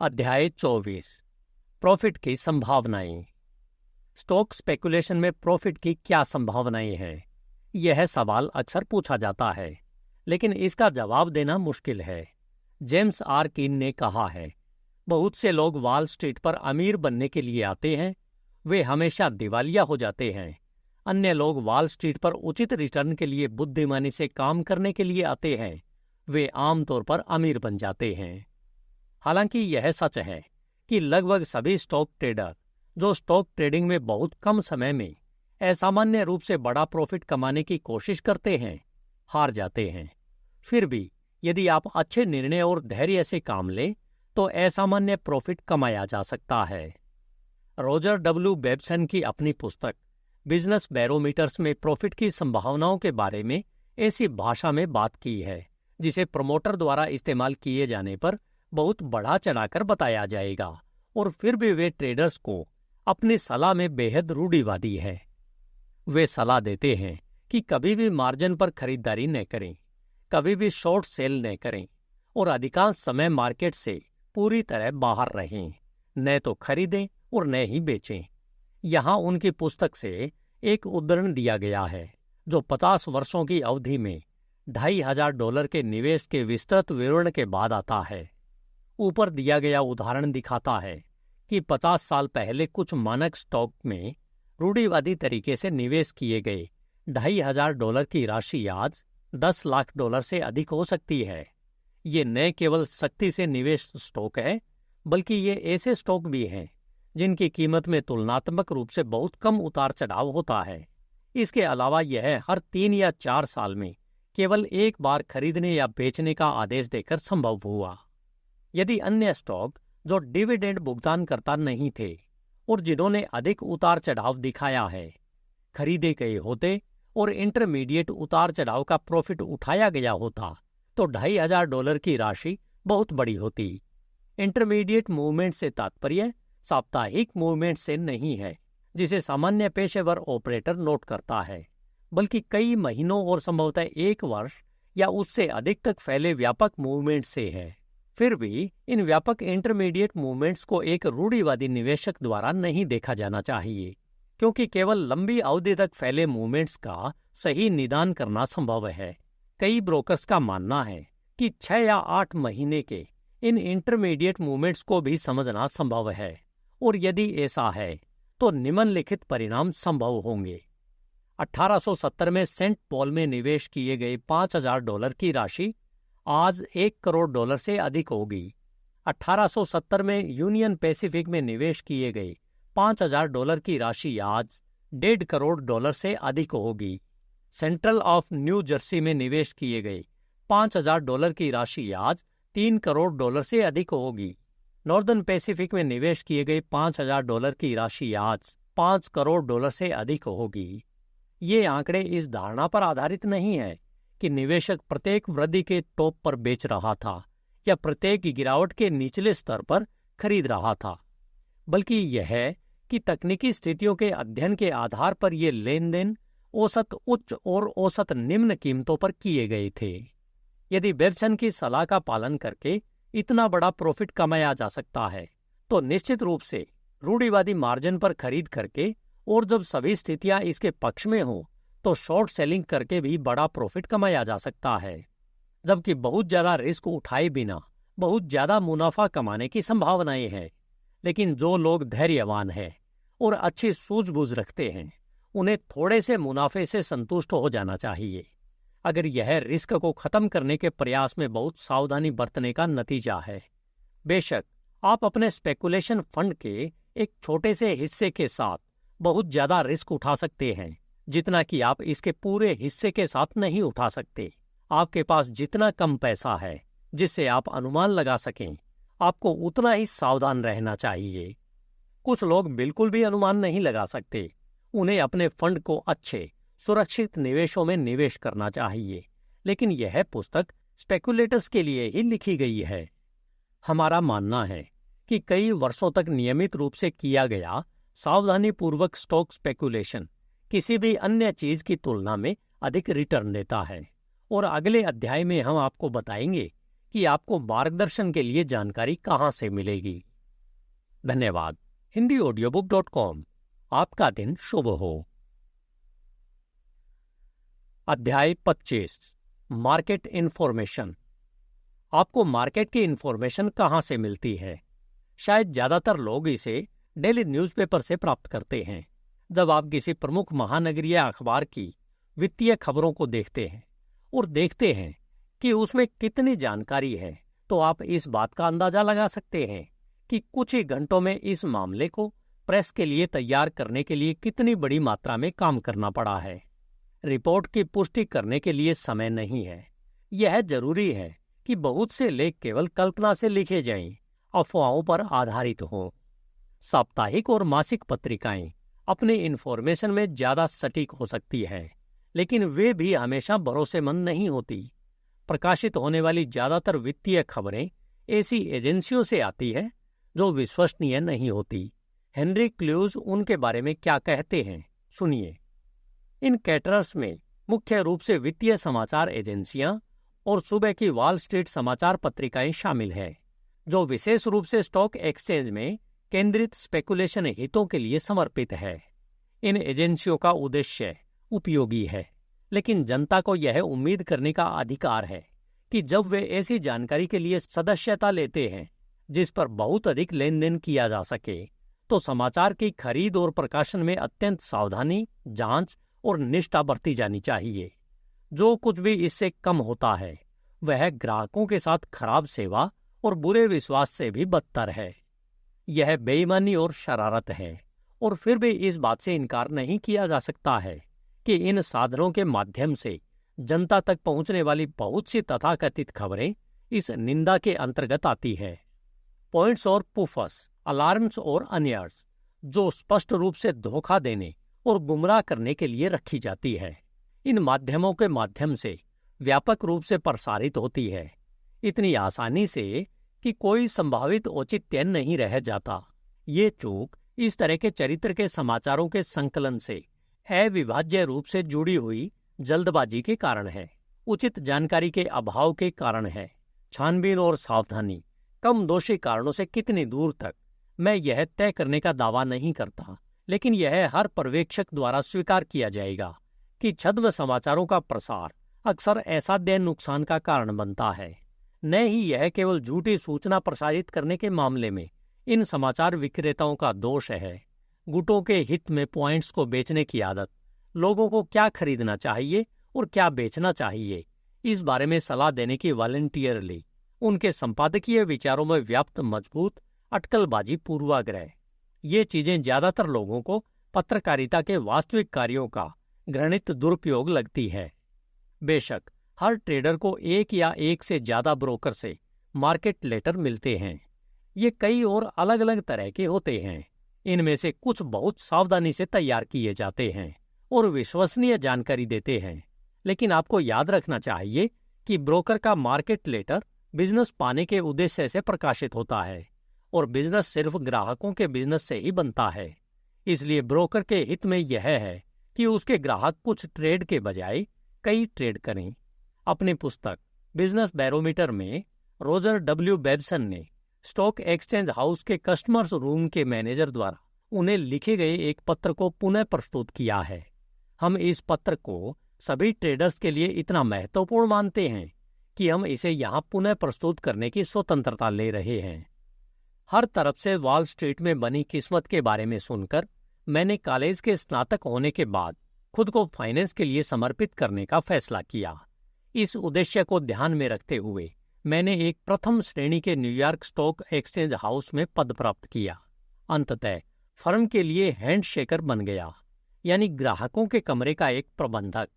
अध्याय 24 प्रॉफिट की संभावनाएं। स्टॉक स्पेकुलेशन में प्रॉफिट की क्या संभावनाएं हैं? यह सवाल अक्सर पूछा जाता है, लेकिन इसका जवाब देना मुश्किल है। जेम्स आर कीन ने कहा है, बहुत से लोग वॉल स्ट्रीट पर अमीर बनने के लिए आते हैं, वे हमेशा दिवालिया हो जाते हैं। अन्य लोग वॉल स्ट्रीट पर उचित रिटर्न के लिए बुद्धिमानी से काम करने के लिए आते हैं, वे आमतौर पर अमीर बन जाते हैं। हालांकि यह सच है कि लगभग सभी स्टॉक ट्रेडर जो स्टॉक ट्रेडिंग में बहुत कम समय में असामान्य रूप से बड़ा प्रॉफिट कमाने की कोशिश करते हैं, हार जाते हैं। फिर भी यदि आप अच्छे निर्णय और धैर्य से काम लें तो असामान्य प्रॉफिट कमाया जा सकता है। रॉजर डब्ल्यू बेब्सन की अपनी पुस्तक बिजनेस बैरोमीटर्स में प्रॉफिट की संभावनाओं के बारे में ऐसी भाषा में बात की है जिसे प्रमोटर द्वारा इस्तेमाल किए जाने पर बहुत बढ़ा चढ़ाकर बताया जाएगा, और फिर भी वे ट्रेडर्स को अपनी सलाह में बेहद रूढ़िवादी है। वे सलाह देते हैं कि कभी भी मार्जिन पर खरीदारी न करें, कभी भी शॉर्ट सेल न करें और अधिकांश समय मार्केट से पूरी तरह बाहर रहें, न तो खरीदें और न ही बेचें। यहाँ उनकी पुस्तक से एक उद्धरण दिया गया है जो 50 वर्षों की अवधि में $2,500 के निवेश के विस्तृत विवरण के बाद आता है। ऊपर दिया गया उदाहरण दिखाता है कि 50 साल पहले कुछ मानक स्टॉक में रूढ़िवादी तरीके से निवेश किए गए $2,500 की राशि आज $10 लाख से अधिक हो सकती है। ये न केवल सख्ती से निवेश स्टॉक है, बल्कि ये ऐसे स्टॉक भी हैं जिनकी कीमत में तुलनात्मक रूप से बहुत कम उतार चढ़ाव होता है। इसके अलावा यह हर 3 या 4 साल में केवल एक बार खरीदने या बेचने का आदेश देकर संभव हुआ। यदि अन्य स्टॉक जो डिविडेंड भुगतान करता नहीं थे और जिन्होंने अधिक उतार चढ़ाव दिखाया है खरीदे गए होते और इंटरमीडिएट उतार चढ़ाव का प्रॉफिट उठाया गया होता तो $2,500 की राशि बहुत बड़ी होती। इंटरमीडिएट मूवमेंट से तात्पर्य साप्ताहिक मूवमेंट से नहीं है जिसे सामान्य पेशेवर ऑपरेटर नोट करता है, बल्कि कई महीनों और संभवतः 1 वर्ष या उससे अधिक तक फैले व्यापक मूवमेंट से है। फिर भी इन व्यापक इंटरमीडिएट मूवमेंट्स को एक रूढ़िवादी निवेशक द्वारा नहीं देखा जाना चाहिए, क्योंकि केवल लंबी अवधि तक फैले मूवमेंट्स का सही निदान करना संभव है। कई ब्रोकर्स का मानना है कि 6 या 8 महीने के इन इंटरमीडिएट मूवमेंट्स को भी समझना संभव है, और यदि ऐसा है तो निम्नलिखित परिणाम संभव होंगे। 1870 में सेंट पॉल में निवेश किए गए $5,000 की राशि आज $1 करोड़ से अधिक होगी। 1870 में यूनियन पैसिफिक में निवेश किए गए $5,000 की राशि आज $1.5 करोड़ से अधिक होगी। सेंट्रल ऑफ न्यू जर्सी में निवेश किए गए $5,000 की राशि आज $3 करोड़ से अधिक होगी। नॉर्दर्न पैसिफिक में निवेश किए गए $5,000 की राशि आज $5 करोड़ से अधिक होगी। ये आंकड़े इस धारणा पर आधारित नहीं है कि निवेशक प्रत्येक वृद्धि के टॉप पर बेच रहा था या प्रत्येक गिरावट के निचले स्तर पर खरीद रहा था, बल्कि यह है कि तकनीकी स्थितियों के अध्ययन के आधार पर ये लेन देन औसत उच्च और औसत निम्न कीमतों पर किए गए थे। यदि बेब्सन की सलाह का पालन करके इतना बड़ा प्रॉफिट कमाया जा सकता है तो निश्चित रूप से रूढ़िवादी मार्जिन पर खरीद करके और जब सभी स्थितियां इसके पक्ष में हों तो शॉर्ट सेलिंग करके भी बड़ा प्रॉफिट कमाया जा सकता है, जबकि बहुत ज्यादा रिस्क उठाए बिना बहुत ज्यादा मुनाफा कमाने की संभावनाएं हैं। लेकिन जो लोग धैर्यवान हैं और अच्छी सूझबूझ रखते हैं उन्हें थोड़े से मुनाफे से संतुष्ट हो जाना चाहिए, अगर यह रिस्क को खत्म करने के प्रयास में बहुत सावधानी बरतने का नतीजा है। बेशक आप अपने स्पेकुलेशन फंड के एक छोटे से हिस्से के साथ बहुत ज्यादा रिस्क उठा सकते हैं, जितना कि आप इसके पूरे हिस्से के साथ नहीं उठा सकते। आपके पास जितना कम पैसा है जिससे आप अनुमान लगा सकें, आपको उतना ही सावधान रहना चाहिए। कुछ लोग बिल्कुल भी अनुमान नहीं लगा सकते, उन्हें अपने फंड को अच्छे सुरक्षित निवेशों में निवेश करना चाहिए, लेकिन यह पुस्तक स्पेकुलेटर्स के लिए ही लिखी गई है। हमारा मानना है कि कई वर्षों तक नियमित रूप से किया गया सावधानीपूर्वक स्टॉक स्पेकुलेशन किसी भी अन्य चीज की तुलना में अधिक रिटर्न देता है, और अगले अध्याय में हम आपको बताएंगे कि आपको मार्गदर्शन के लिए जानकारी कहाँ से मिलेगी। धन्यवाद। hindioaudiobook.com। आपका दिन शुभ हो। अध्याय 25। Market information. आपको मार्केट की इन्फॉर्मेशन कहाँ से मिलती है? शायद ज्यादातर लोग इसे डेली न्यूज़पेपर से प्राप्त करते हैं। जब आप किसी प्रमुख महानगरीय अखबार की वित्तीय खबरों को देखते हैं और देखते हैं कि उसमें कितनी जानकारी है, तो आप इस बात का अंदाजा लगा सकते हैं कि कुछ ही घंटों में इस मामले को प्रेस के लिए तैयार करने के लिए कितनी बड़ी मात्रा में काम करना पड़ा है। रिपोर्ट की पुष्टि करने के लिए समय नहीं है। यह जरूरी है कि बहुत से लेख केवल कल्पना से लिखे जाएं, अफवाहों पर आधारित हों। साप्ताहिक और मासिक पत्रिकाएं अपने इन्फॉर्मेशन में ज्यादा सटीक हो सकती है, लेकिन वे भी हमेशा भरोसेमंद नहीं होती। प्रकाशित होने वाली ज्यादातर वित्तीय खबरें ऐसी एजेंसियों से आती है जो विश्वसनीय नहीं होती। हेनरी क्लूज उनके बारे में क्या कहते हैं, सुनिए। इन कैटरर्स में मुख्य रूप से वित्तीय समाचार एजेंसियां और सुबह की वॉल स्ट्रीट समाचार पत्रिकाएं शामिल हैं, जो विशेष रूप से स्टॉक एक्सचेंज में केंद्रित स्पेकुलेशन हितों के लिए समर्पित है। इन एजेंसियों का उद्देश्य उपयोगी है, लेकिन जनता को यह उम्मीद करने का अधिकार है कि जब वे ऐसी जानकारी के लिए सदस्यता लेते हैं जिस पर बहुत अधिक लेन देन किया जा सके, तो समाचार की खरीद और प्रकाशन में अत्यंत सावधानी, जांच और निष्ठा बरती जानी चाहिए। जो कुछ भी इससे कम होता है वह ग्राहकों के साथ खराब सेवा और बुरे विश्वास से भी बदतर है। यह बेईमानी और शरारत है, और फिर भी इस बात से इनकार नहीं किया जा सकता है कि इन साधनों के माध्यम से जनता तक पहुंचने वाली बहुत सी तथाकथित खबरें इस निंदा के अंतर्गत आती है। पॉइंट्स और पुफर्स, अलार्म्स और अनियर्स, जो स्पष्ट रूप से धोखा देने और गुमराह करने के लिए रखी जाती है, इन माध्यमों के माध्यम से व्यापक रूप से प्रसारित होती है, इतनी आसानी से कि कोई संभावित औचित्य नहीं रह जाता। ये चूक इस तरह के चरित्र के समाचारों के संकलन से अविभाज्य रूप से जुड़ी हुई जल्दबाजी के कारण है, उचित जानकारी के अभाव के कारण है। छानबीन और सावधानी कम दोषी कारणों से कितनी दूर तक, मैं यह तय करने का दावा नहीं करता, लेकिन यह हर पर्यवेक्षक द्वारा स्वीकार किया जाएगा कि छद्म समाचारों का प्रसार अक्सर असाध्य नुकसान का कारण बनता है। न ही यह केवल झूठी सूचना प्रसारित करने के मामले में इन समाचार विक्रेताओं का दोष है। गुटों के हित में पॉइंट्स को बेचने की आदत, लोगों को क्या खरीदना चाहिए और क्या बेचना चाहिए, इस बारे में सलाह देने की वॉलंटियरली उनके संपादकीय विचारों में व्याप्त मजबूत अटकलबाजी पूर्वाग्रह, ये चीजें ज्यादातर लोगों को पत्रकारिता के वास्तविक कार्यों का घृणित दुरुपयोग लगती है। बेशक हर ट्रेडर को एक या एक से ज्यादा ब्रोकर से मार्केट लेटर मिलते हैं। ये कई और अलग अलग तरह के होते हैं। इनमें से कुछ बहुत सावधानी से तैयार किए जाते हैं और विश्वसनीय जानकारी देते हैं, लेकिन आपको याद रखना चाहिए कि ब्रोकर का मार्केट लेटर बिजनेस पाने के उद्देश्य से प्रकाशित होता है, और बिजनेस सिर्फ ग्राहकों के बिजनेस से ही बनता है। इसलिए ब्रोकर के हित में यह है कि उसके ग्राहक कुछ ट्रेड के बजाय कई ट्रेड करें। अपनी पुस्तक बिजनेस बैरोमीटर में रोजर डब्ल्यू बेबसन ने स्टॉक एक्सचेंज हाउस के कस्टमर्स रूम के मैनेजर द्वारा उन्हें लिखे गए एक पत्र को पुनः प्रस्तुत किया है। हम इस पत्र को सभी ट्रेडर्स के लिए इतना महत्वपूर्ण मानते हैं कि हम इसे यहाँ पुनः प्रस्तुत करने की स्वतंत्रता ले रहे हैं। हर तरफ से वॉल स्ट्रीट में बनी किस्मत के बारे में सुनकर मैंने कॉलेज के स्नातक होने के बाद खुद को फाइनेंस के लिए समर्पित करने का फैसला किया। इस उद्देश्य को ध्यान में रखते हुए मैंने एक प्रथम श्रेणी के न्यूयॉर्क स्टॉक एक्सचेंज हाउस में पद प्राप्त किया। अंततः फर्म के लिए हैंडशेकर बन गया, यानी ग्राहकों के कमरे का एक प्रबंधक।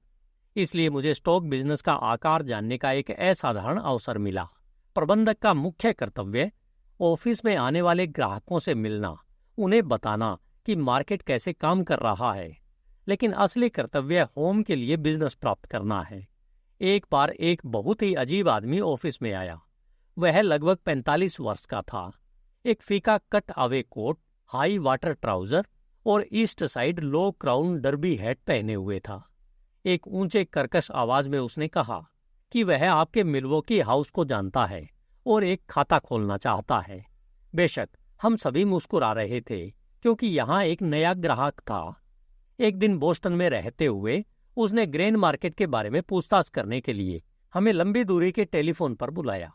इसलिए मुझे स्टॉक बिजनेस का आकार जानने का एक असाधारण अवसर मिला। प्रबंधक का मुख्य कर्तव्य ऑफिस में आने वाले ग्राहकों से मिलना, उन्हें बताना कि मार्केट कैसे काम कर रहा है, लेकिन असली कर्तव्य होम के लिए बिजनेस प्राप्त करना है। एक बार एक बहुत ही अजीब आदमी ऑफिस में आया। वह लगभग 45 वर्ष का था। एक फीका cut away coat, high water trouser और east side low crown derby hat पहने हुए था। एक ऊंचे कर्कश आवाज में उसने कहा, कि वह आपके मिल्वॉकी हाउस को जानता है और एक खाता खोलना चाहता है। बेशक हम सभी मुस्कुरा रहे थे क्योंकि यहाँ एक नया ग्राहक था। एक दिन बोस्टन में रहते हुए उसने ग्रेन मार्केट के बारे में पूछताछ करने के लिए हमें लंबी दूरी के टेलीफोन पर बुलाया।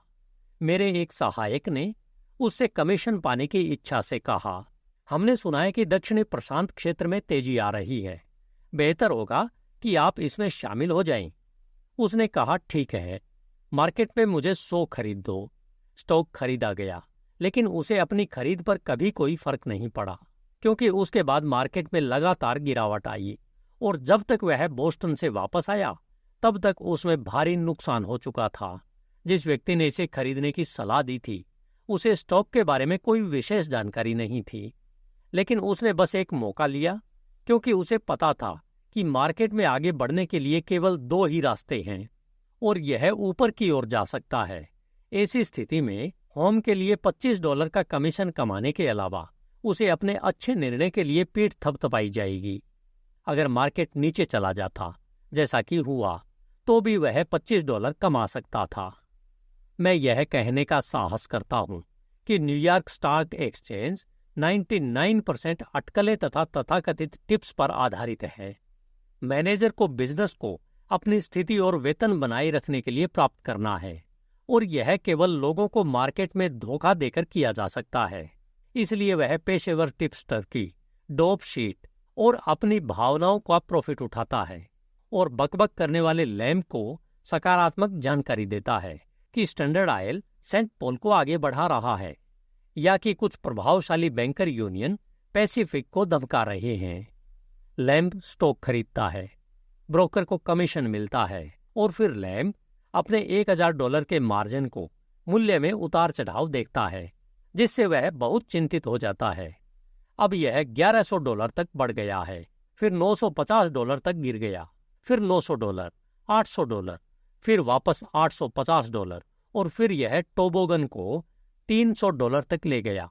मेरे एक सहायक ने उससे कमीशन पाने की इच्छा से कहा, हमने सुना है कि दक्षिणी प्रशांत क्षेत्र में तेजी आ रही है, बेहतर होगा कि आप इसमें शामिल हो जाएं। उसने कहा, ठीक है, मार्केट में मुझे 100 खरीद दो। स्टॉक खरीदा गया, लेकिन उसे अपनी खरीद पर कभी कोई फर्क नहीं पड़ा क्योंकि उसके बाद मार्केट में लगातार गिरावट आई और जब तक वह बोस्टन से वापस आया तब तक उसमें भारी नुकसान हो चुका था। जिस व्यक्ति ने इसे खरीदने की सलाह दी थी उसे स्टॉक के बारे में कोई विशेष जानकारी नहीं थी, लेकिन उसने बस एक मौका लिया क्योंकि उसे पता था कि मार्केट में आगे बढ़ने के लिए केवल 2 ही रास्ते हैं और यह ऊपर की ओर जा सकता है। ऐसी स्थिति में होम के लिए $25 का कमीशन कमाने के अलावा उसे अपने अच्छे निर्णय के लिए पीठ थपथपाई जाएगी। अगर मार्केट नीचे चला जाता, जैसा कि हुआ, तो भी वह $25 कमा सकता था। मैं यह कहने का साहस करता हूं कि न्यूयॉर्क स्टॉक एक्सचेंज 99% अटकलें तथा तथाकथित टिप्स पर आधारित है। मैनेजर को बिजनेस को अपनी स्थिति और वेतन बनाए रखने के लिए प्राप्त करना है और यह केवल लोगों को मार्केट में धोखा देकर किया जा सकता है। इसलिए वह पेशेवर टिप्सटर की डोप शीट और अपनी भावनाओं का प्रॉफिट उठाता है और बकबक करने वाले लैम्ब को सकारात्मक जानकारी देता है कि स्टैंडर्ड ऑयल सेंट पॉल को आगे बढ़ा रहा है या कि कुछ प्रभावशाली बैंकर यूनियन पैसिफिक को धमका रहे हैं। लैम्ब स्टॉक खरीदता है, ब्रोकर को कमीशन मिलता है और फिर लैम्ब अपने $1000 के मार्जिन को मूल्य में उतार चढ़ाव देखता है, जिससे वह बहुत चिंतित हो जाता है। अब यह $1100 तक बढ़ गया है, फिर $950 तक गिर गया, फिर $900, $800, फिर वापस $850 और फिर यह टोबोगन को $300 तक ले गया,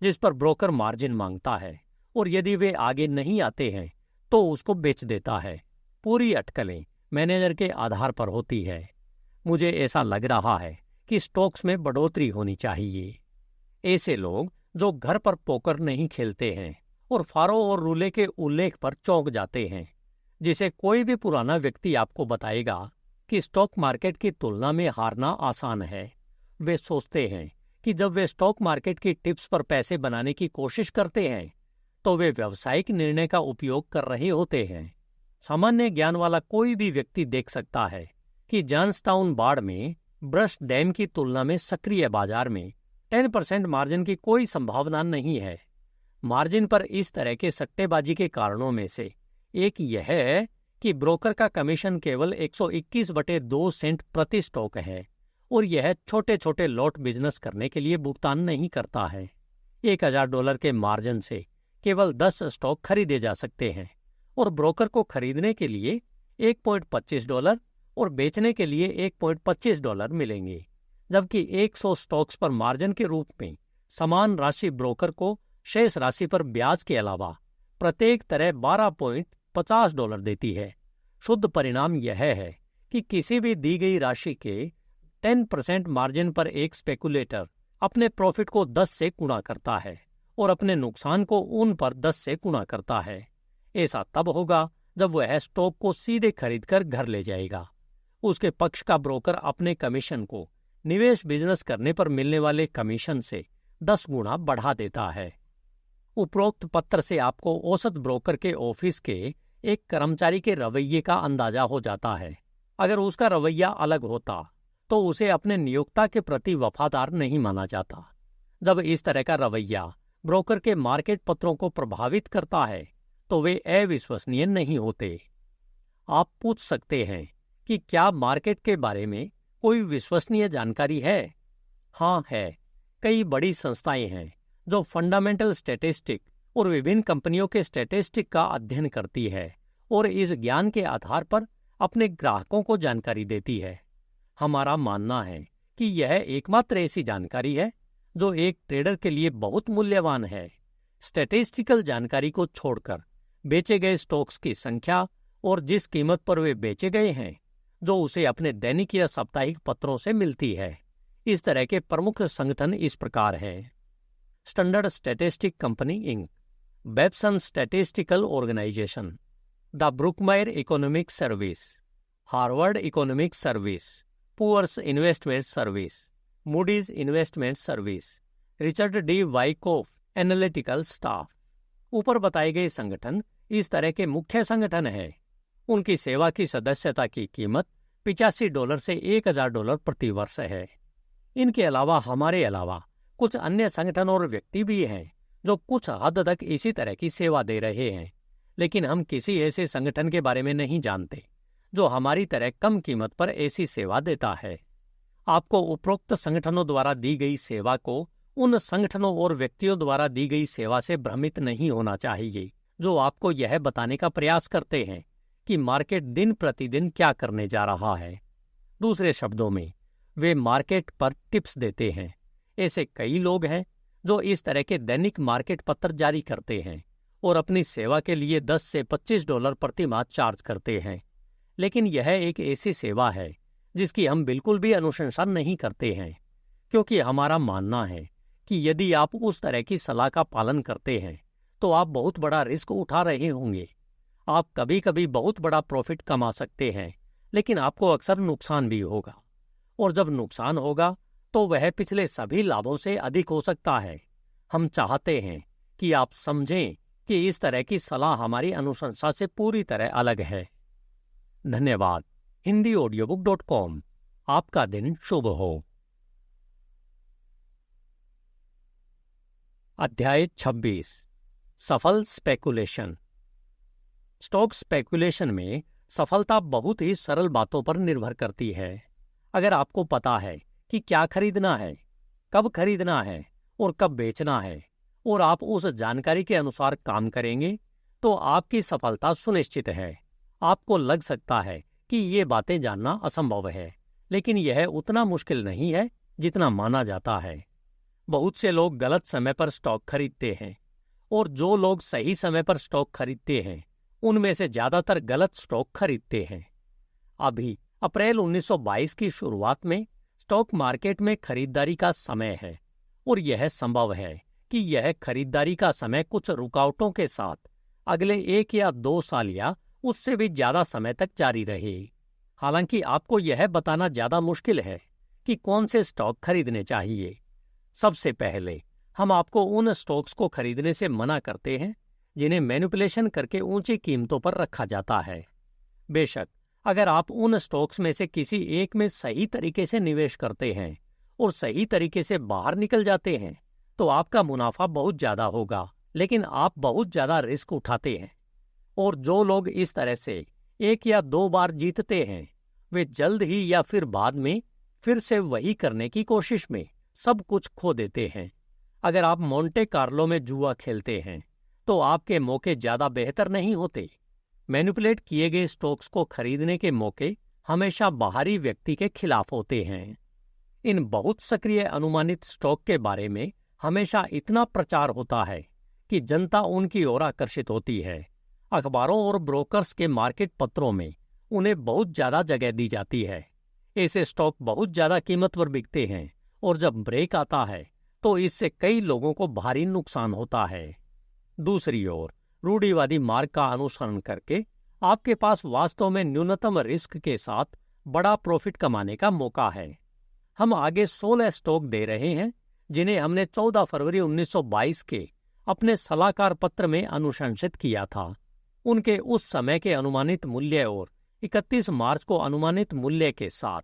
जिस पर ब्रोकर मार्जिन मांगता है और यदि वे आगे नहीं आते हैं तो उसको बेच देता है। पूरी अटकलें मैनेजर के आधार पर होती है। मुझे ऐसा लग रहा है कि स्टॉक्स में बढ़ोतरी होनी चाहिए। ऐसे लोग जो घर पर पोकर नहीं खेलते हैं और फारो और रूले के उल्लेख पर चौंक जाते हैं, जिसे कोई भी पुराना व्यक्ति आपको बताएगा कि स्टॉक मार्केट की तुलना में हारना आसान है। वे सोचते हैं कि जब वे स्टॉक मार्केट की टिप्स पर पैसे बनाने की कोशिश करते हैं तो वे व्यावसायिक निर्णय का उपयोग कर रहे होते हैं। सामान्य ज्ञान वाला कोई भी व्यक्ति देख सकता है कि जॉन्सटाउन बाड़ में ब्रश डैम की तुलना में सक्रिय बाजार में 10% मार्जिन की कोई संभावना नहीं है। मार्जिन पर इस तरह के सट्टेबाजी के कारणों में से एक यह है कि ब्रोकर का कमीशन केवल 121/2 सेंट प्रति स्टॉक है और यह छोटे छोटे लॉट बिजनेस करने के लिए भुगतान नहीं करता है। $1000 के मार्जिन से केवल 10 स्टॉक खरीदे जा सकते हैं और ब्रोकर को खरीदने के लिए $1.25 और बेचने के लिए $1.25 मिलेंगे, जबकि 100 स्टॉक्स पर मार्जिन के रूप में समान राशि ब्रोकर को शेष राशि पर ब्याज के अलावा प्रत्येक तरह $12.50 देती है। शुद्ध परिणाम यह है कि किसी भी दी गई राशि के 10% मार्जिन पर एक स्पेकुलेटर अपने प्रॉफिट को 10 से गुणा करता है और अपने नुकसान को उन पर 10 से गुणा करता है। ऐसा तब होगा जब वह स्टॉक को सीधे खरीदकर घर ले जाएगा। उसके पक्ष का ब्रोकर अपने कमीशन को निवेश बिजनेस करने पर मिलने वाले कमीशन से 10 गुना बढ़ा देता है। उपरोक्त पत्र से आपको औसत ब्रोकर के ऑफिस के एक कर्मचारी के रवैये का अंदाजा हो जाता है। अगर उसका रवैया अलग होता तो उसे अपने नियोक्ता के प्रति वफादार नहीं माना जाता। जब इस तरह का रवैया ब्रोकर के मार्केट पत्रों को प्रभावित करता है तो वे अविश्वसनीय नहीं होते। आप पूछ सकते हैं कि क्या मार्केट के बारे में कोई विश्वसनीय जानकारी है? हाँ है। कई बड़ी संस्थाएं हैं जो फंडामेंटल स्टैटिस्टिक और विभिन्न कंपनियों के स्टैटिस्टिक का अध्ययन करती है और इस ज्ञान के आधार पर अपने ग्राहकों को जानकारी देती है। हमारा मानना है कि यह एकमात्र ऐसी जानकारी है जो एक ट्रेडर के लिए बहुत मूल्यवान है। स्टैटिस्टिकल जानकारी को छोड़कर बेचे गए स्टॉक्स की संख्या और जिस कीमत पर वे बेचे गए हैं, जो उसे अपने दैनिक या साप्ताहिक पत्रों से मिलती है। इस तरह के प्रमुख संगठन इस प्रकार हैं: standard statistic company Inc, Babson statistical organization, the Brookmire economic service, Harvard economic service, Poor's investment service, Moody's investment service, Richard D Wyckoff analytical staff. ऊपर बताए गए संगठन इस तरह के मुख्य संगठन हैं। उनकी सेवा की सदस्यता की कीमत $85 से $1000 प्रति वर्ष है। इनके अलावा हमारे अलावा कुछ अन्य संगठन और व्यक्ति भी हैं जो कुछ हद तक इसी तरह की सेवा दे रहे हैं, लेकिन हम किसी ऐसे संगठन के बारे में नहीं जानते जो हमारी तरह कम कीमत पर ऐसी सेवा देता है। आपको उपरोक्त संगठनों द्वारा दी गई सेवा को उन संगठनों और व्यक्तियों द्वारा दी गई सेवा से भ्रमित नहीं होना चाहिए जो आपको यह बताने का प्रयास करते हैं कि मार्केट दिन प्रतिदिन क्या करने जा रहा है। दूसरे शब्दों में, वे मार्केट पर टिप्स देते हैं। ऐसे कई लोग हैं जो इस तरह के दैनिक मार्केट पत्र जारी करते हैं और अपनी सेवा के लिए $10 से $25 प्रति माह चार्ज करते हैं। लेकिन यह एक ऐसी सेवा है जिसकी हम बिल्कुल भी अनुशंसा नहीं करते हैं, क्योंकि हमारा मानना है कि यदि आप उस तरह की सलाह का पालन करते हैं तो आप बहुत बड़ा रिस्क उठा रहे होंगे। आप कभी कभी बहुत बड़ा प्रॉफिट कमा सकते हैं, लेकिन आपको अक्सर नुकसान भी होगा, और जब नुकसान होगा तो वह पिछले सभी लाभों से अधिक हो सकता है। हम चाहते हैं कि आप समझें कि इस तरह की सलाह हमारी अनुशंसा से पूरी तरह अलग है। धन्यवाद। HindiAudiobook.com। आपका दिन शुभ हो। अध्याय 26। सफल स्पेकुलेशन। स्टॉक स्पेकुलेशन में सफलता बहुत ही सरल बातों पर निर्भर करती है। अगर आपको पता है कि क्या खरीदना है, कब खरीदना है और कब बेचना है, और आप उस जानकारी के अनुसार काम करेंगे, तो आपकी सफलता सुनिश्चित है। आपको लग सकता है कि ये बातें जानना असंभव है, लेकिन यह उतना मुश्किल नहीं है जितना माना जाता है। बहुत से लोग गलत समय पर स्टॉक खरीदते हैं, और जो लोग सही समय पर स्टॉक खरीदते हैं उनमें से ज्यादातर गलत स्टॉक खरीदते हैं। अभी अप्रैल 1922 की शुरुआत में स्टॉक मार्केट में खरीदारी का समय है, और यह संभव है कि यह खरीदारी का समय कुछ रुकावटों के साथ अगले 1 या 2 साल या उससे भी ज्यादा समय तक जारी रहे। हालांकि आपको यह बताना ज्यादा मुश्किल है कि कौन से स्टॉक खरीदने चाहिए। सबसे पहले हम आपको उन स्टॉक्स को खरीदने से मना करते हैं जिन्हें मैनिपुलेशन करके ऊंची कीमतों पर रखा जाता है। बेशक अगर आप उन स्टॉक्स में से किसी एक में सही तरीके से निवेश करते हैं और सही तरीके से बाहर निकल जाते हैं तो आपका मुनाफा बहुत ज्यादा होगा, लेकिन आप बहुत ज्यादा रिस्क उठाते हैं। और जो लोग इस तरह से 1 या 2 बार जीतते हैं, वे जल्द ही या फिर बाद में फिर से वही करने की कोशिश में सब कुछ खो देते हैं। अगर आप मोंटे कार्लो में जुआ खेलते हैं तो आपके मौके ज्यादा बेहतर नहीं होते। मैनिपुलेट किए गए स्टॉक्स को खरीदने के मौके हमेशा बाहरी व्यक्ति के खिलाफ होते हैं। इन बहुत सक्रिय अनुमानित स्टॉक के बारे में हमेशा इतना प्रचार होता है कि जनता उनकी ओर आकर्षित होती है। अखबारों और ब्रोकर्स के मार्केट पत्रों में उन्हें बहुत ज्यादा जगह दी जाती है। ऐसे स्टॉक बहुत ज्यादा कीमत पर बिकते हैं, और जब ब्रेक आता है तो इससे कई लोगों को भारी नुकसान होता है। दूसरी ओर रूढ़िवादी मार्ग का अनुसरण करके आपके पास वास्तव में न्यूनतम रिस्क के साथ बड़ा प्रॉफिट कमाने का मौका है। हम आगे 16 स्टॉक दे रहे हैं जिन्हें हमने 14 फरवरी 1922 के अपने सलाहकार पत्र में अनुशंसित किया था। उनके उस समय के अनुमानित मूल्य और 31 मार्च को अनुमानित मूल्य के साथ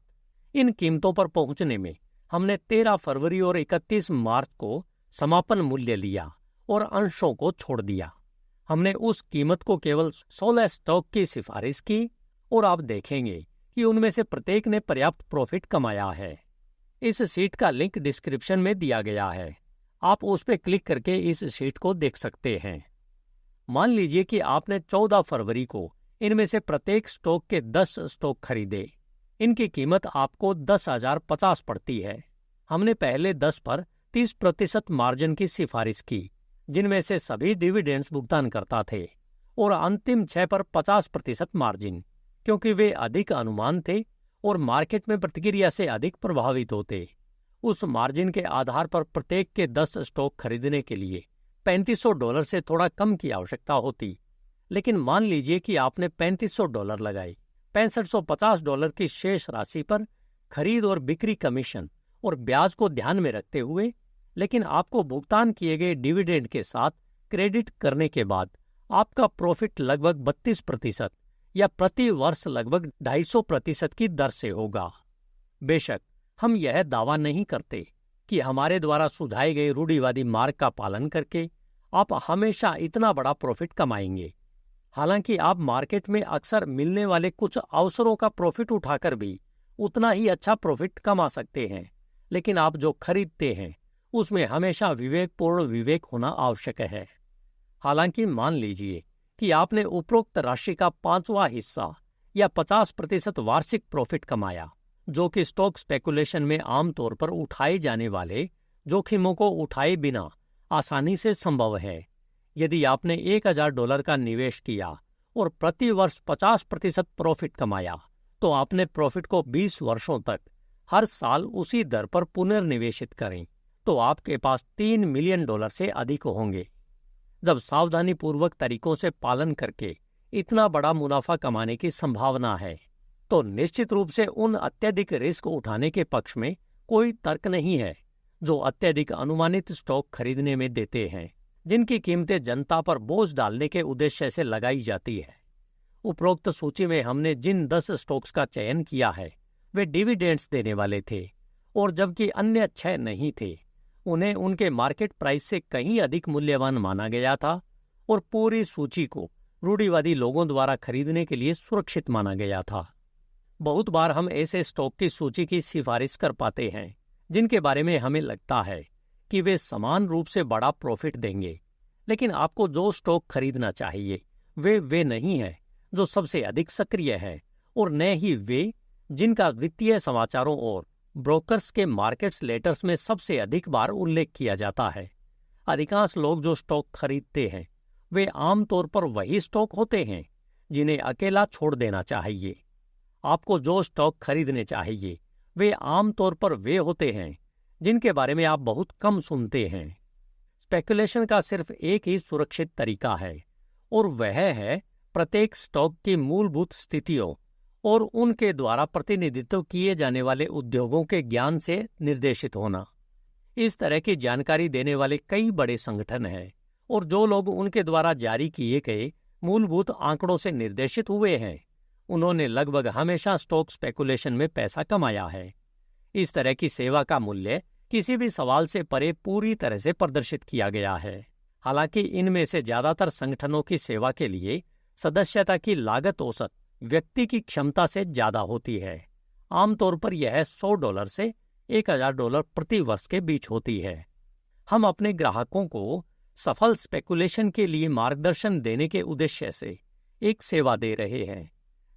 इन कीमतों पर पहुंचने में हमने 13 फरवरी और 31 मार्च को समापन मूल्य लिया और अंशों को छोड़ दिया। हमने उस कीमत को केवल 16 स्टॉक की सिफारिश की, और आप देखेंगे कि उनमें से प्रत्येक ने पर्याप्त प्रॉफिट कमाया है। इस शीट का लिंक डिस्क्रिप्शन में दिया गया है। आप उस पर क्लिक करके इस शीट को देख सकते हैं। मान लीजिए कि आपने 14 फरवरी को इनमें से प्रत्येक स्टॉक के 10 स्टॉक खरीदे। इनकी कीमत आपको 10,050 पड़ती है। हमने पहले 10 पर 30% मार्जिन की सिफारिश की, जिनमें से सभी डिविडेंड्स भुगतान करता थे, और अंतिम 6 पर 50% मार्जिन, क्योंकि वे अधिक अनुमान थे और मार्केट में प्रतिक्रिया से अधिक प्रभावित होते। उस मार्जिन के आधार पर प्रत्येक के 10 स्टॉक खरीदने के लिए $3500 से थोड़ा कम की आवश्यकता होती। लेकिन मान लीजिए कि आपने $3500 लगाए। $6550 की शेष राशि पर खरीद और बिक्री कमीशन और ब्याज को ध्यान में रखते हुए, लेकिन आपको भुगतान किए गए डिविडेंड के साथ क्रेडिट करने के बाद आपका प्रॉफिट लगभग 32% या प्रति वर्ष लगभग 250% की दर से होगा। बेशक हम यह दावा नहीं करते कि हमारे द्वारा सुझाए गए रूढ़िवादी मार्ग का पालन करके आप हमेशा इतना बड़ा प्रॉफिट कमाएंगे। हालांकि आप मार्केट में अक्सर मिलने वाले कुछ अवसरों का प्रॉफिट उठाकर भी उतना ही अच्छा प्रॉफिट कमा सकते हैं, लेकिन आप जो खरीदते हैं उसमें हमेशा विवेकपूर्ण विवेक होना आवश्यक है। हालांकि मान लीजिए कि आपने उपरोक्त राशि का 5वां हिस्सा या 50% वार्षिक प्रॉफिट कमाया, जो कि स्टॉक स्पेकुलेशन में आमतौर पर उठाए जाने वाले जोखिमों को उठाए बिना आसानी से संभव है। यदि आपने $1000 का निवेश किया और प्रति वर्ष 50% प्रॉफिट कमाया, तो आपने प्रॉफिट को 20 वर्षों तक हर साल उसी दर पर पुनर्निवेशित करें तो आपके पास $3 मिलियन से अधिक होंगे। जब सावधानीपूर्वक तरीकों से पालन करके इतना बड़ा मुनाफा कमाने की संभावना है, तो निश्चित रूप से उन अत्यधिक रिस्क उठाने के पक्ष में कोई तर्क नहीं है जो अत्यधिक अनुमानित स्टॉक खरीदने में देते हैं, जिनकी कीमतें जनता पर बोझ डालने के उद्देश्य से लगाई जाती है। उपरोक्त सूची में हमने जिन 10 स्टॉक्स का चयन किया है वे डिविडेंड्स देने वाले थे, और जबकि अन्य 6 नहीं थे, उन्हें उनके मार्केट प्राइस से कहीं अधिक मूल्यवान माना गया था और पूरी सूची को रूढ़िवादी लोगों द्वारा खरीदने के लिए सुरक्षित माना गया था। बहुत बार हम ऐसे स्टॉक की सूची की सिफारिश कर पाते हैं जिनके बारे में हमें लगता है कि वे समान रूप से बड़ा प्रॉफिट देंगे, लेकिन आपको जो स्टॉक खरीदना चाहिए वे नहीं है जो सबसे अधिक सक्रिय है, और न ही वे जिनका वित्तीय समाचारों और ब्रोकर्स के मार्केट्स लेटर्स में सबसे अधिक बार उल्लेख किया जाता है। अधिकांश लोग जो स्टॉक खरीदते हैं वे आमतौर पर वही स्टॉक होते हैं जिन्हें अकेला छोड़ देना चाहिए। आपको जो स्टॉक खरीदने चाहिए वे आमतौर पर वे होते हैं जिनके बारे में आप बहुत कम सुनते हैं। स्पेकुलेशन का सिर्फ एक ही सुरक्षित तरीका है, और वह है प्रत्येक स्टॉक की मूलभूत स्थितियों और उनके द्वारा प्रतिनिधित्व किए जाने वाले उद्योगों के ज्ञान से निर्देशित होना। इस तरह की जानकारी देने वाले कई बड़े संगठन हैं, और जो लोग उनके द्वारा जारी किए गए मूलभूत आंकड़ों से निर्देशित हुए हैं, उन्होंने लगभग हमेशा स्टॉक स्पेकुलेशन में पैसा कमाया है। इस तरह की सेवा का मूल्य किसी भी सवाल से परे पूरी तरह से प्रदर्शित किया गया है। हालांकि इनमें से ज्यादातर संगठनों की सेवा के लिए सदस्यता की लागत औसत व्यक्ति की क्षमता से ज्यादा होती है। आमतौर पर यह $100 से $1000 प्रति वर्ष के बीच होती है। हम अपने ग्राहकों को सफल स्पेकुलेशन के लिए मार्गदर्शन देने के उद्देश्य से एक सेवा दे रहे हैं,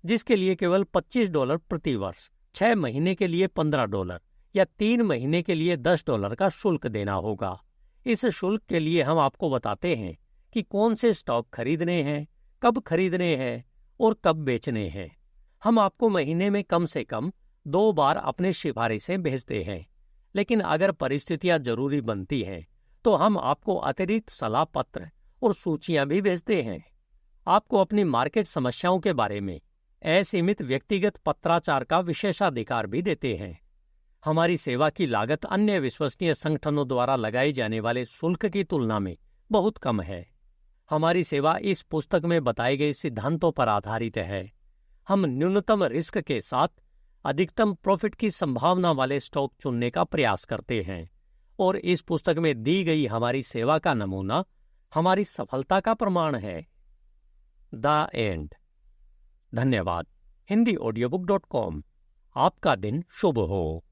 जिसके लिए केवल $25 प्रति वर्ष, 6 महीने के लिए $15 या 3 महीने के लिए $10 का शुल्क देना होगा। इस शुल्क के लिए हम आपको बताते हैं कि कौन से स्टॉक खरीदने हैं, कब खरीदने हैं और कब बेचने हैं। हम आपको महीने में कम से कम 2 बार अपने सिफारिशें भेजते हैं, लेकिन अगर परिस्थितियां जरूरी बनती हैं तो हम आपको अतिरिक्त सलाह पत्र और सूचियां भी भेजते हैं। आपको अपनी मार्केट समस्याओं के बारे में असीमित व्यक्तिगत पत्राचार का विशेषाधिकार भी देते हैं। हमारी सेवा की लागत अन्य विश्वसनीय संगठनों द्वारा लगाए जाने वाले शुल्क की तुलना में बहुत कम है। हमारी सेवा इस पुस्तक में बताए गए सिद्धांतों पर आधारित है। हम न्यूनतम रिस्क के साथ अधिकतम प्रॉफिट की संभावना वाले स्टॉक चुनने का प्रयास करते हैं, और इस पुस्तक में दी गई हमारी सेवा का नमूना हमारी सफलता का प्रमाण है। The end. धन्यवाद। HindiAudiobook.com। आपका दिन शुभ हो।